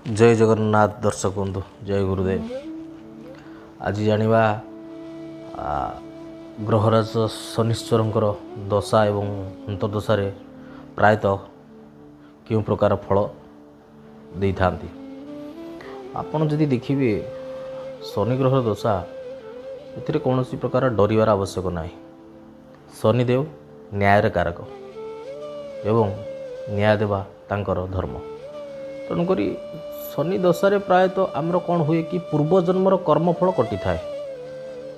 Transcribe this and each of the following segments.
जय जगन्नाथ दर्शक बंधु जय गुरुदेव। आज जानिबा ग्रहराज शनिश्चरंकर दशा एवं अंतर्दशा प्रायतः क्यों प्रकार फल दे था। आपन जदि देखिए शनि ग्रह दशा ए कौन प्रकार डरबार आवश्यक ना। शनिदेव न्यायर कारक एवं न्याय देवा तांकर धर्म। तेणुक शनि दशा प्रायतः आमर कौन हुए कि पूर्वजन्मर कर्मफल कटि थाए।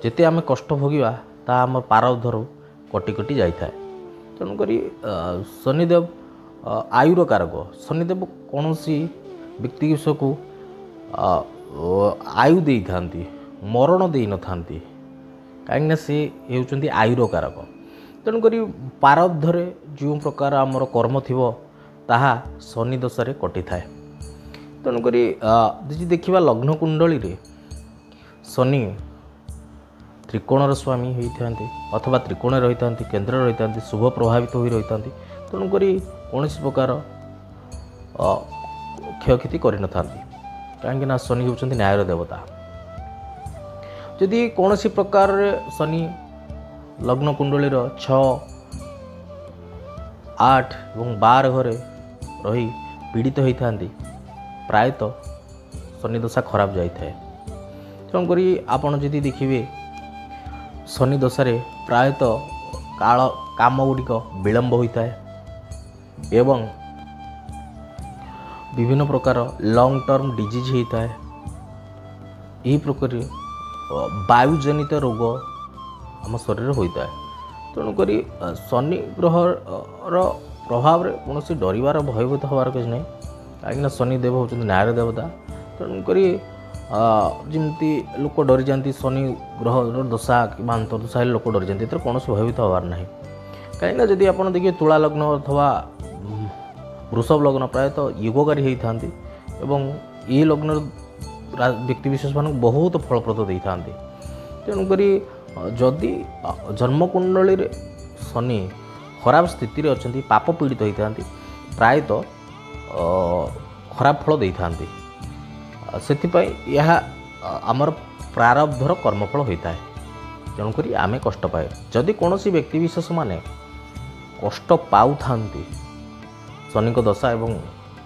जिते आम कष्ट भोगिबा ता आम पारब्धर कटि कटि जाए। तेणुक शनिदेव आयुर कारक। शनिदेव कौन व्यक्ति को आयु दे था, मरण दे न था, कहीं सी होती आयुर कारक। तेणुक पारब्धरे जो प्रकार आमर कर्म थी ताहा शनि दशा कटि थाए। तेणुक देखा लग्न कुंडली रे शनि त्रिकोणर स्वामी होते अथवा त्रिकोण रही था, केन्द्र रही था, शुभ प्रभावित हो रही था। तेणुक कौन प्रकार क्षयक्षति कर कहीं शनि होती न्यायर देवता। जदि कौन प्रकार शनि लग्न कुंडली 6, 8 और 12 घरे रही पीड़ित होता प्रायतः शनि दशा खराब जाए। तेणुक आपड़ जदि देखिए शनि दशा प्रायतः काम गुड़िक विलंब होता है एवं विभिन्न प्रकार लॉन्ग टर्म डिजीज होता है। यही प्रकार वायुजनित रोग आम शरीर होता है। तेणुक शनि ग्रहर प्रभाव कौन डरबार भयभूत हबार किसी ना। कहीं शनिदेव होती न्यायर देवता। तेणुक जमी लोक डरी जाती शनि ग्रह दशा कि अंतर्दशा लोक डरी जाती कौन भयभूत हबार ना। कहीं जदि आप देखिए तुला लग्न अथवा वृषभ लग्न प्रायतः युगकारी होता ये लग्न व्यक्तिविशेष मान बहुत फलप्रद दे था। तेणुक जदि जन्मकुंडली शनि खराब स्थिति अच्छा पाप पीड़ित होता प्रायतः खराब फल दे था। से आमर प्रारब्धर कर्मफल होता है। तेणुक आम कष्ट पाए। जदि कौन व्यक्तिविशेष माने कष्ट पाऊ शनि को दशा एवं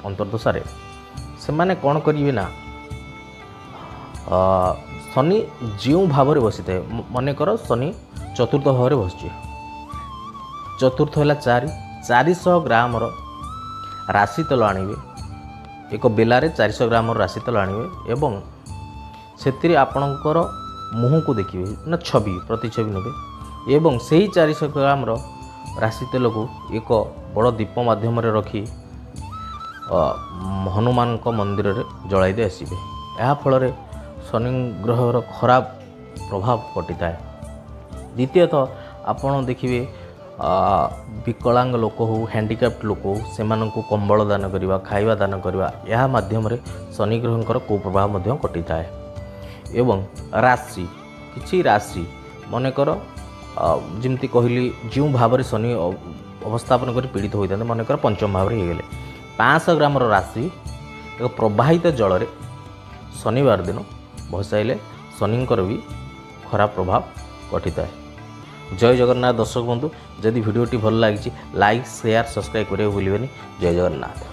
अंतर्दशा से माने कौन करेंगे ना शनि जो भाव में बसी थाए मनकर शनि चतुर्थ भाव में बस चतुर्थ है 400 ग्राम राशि तेल आणवे। एक बेलारे 400 ग्राम राशि तेल आणवे एवं से आपणकर मुँह को देखिए ना छवि प्रतिछवि नेबे एवं से ही 400 ग्राम राशि तेल को एक बड़ दीप माध्यम रखी हनुमान मंदिर रे जलाई दे आसबे। यह फल शनि ग्रहर खराब प्रभाव कटि थाए। द्वितीयतः आपड़ देखिए विकलांग लोक हो हैंडिकैप्ड लोक हो से कंबल दान करवा खाଇବା दान करवा यह माध्यम शनि ग्रहंकर कुप्रभाव कटि थाए। एवं राशि किछि राशि मनकर जमती कहली जो भाव में शनि अवस्थापन कर पीड़ित होता है मनकर पंचम भाव में होगले 500 ग्राम राशि एक प्रवाहित जल में शनिवार दिन भसाइले शनिंकर भी खराब प्रभाव कटि थाए। जय जगन्नाथ दर्शक बंधु। जदि भिडियोटी भल लगी लाइक शेयर सब्सक्राइब करिए भूलिए। जय जगन्नाथ।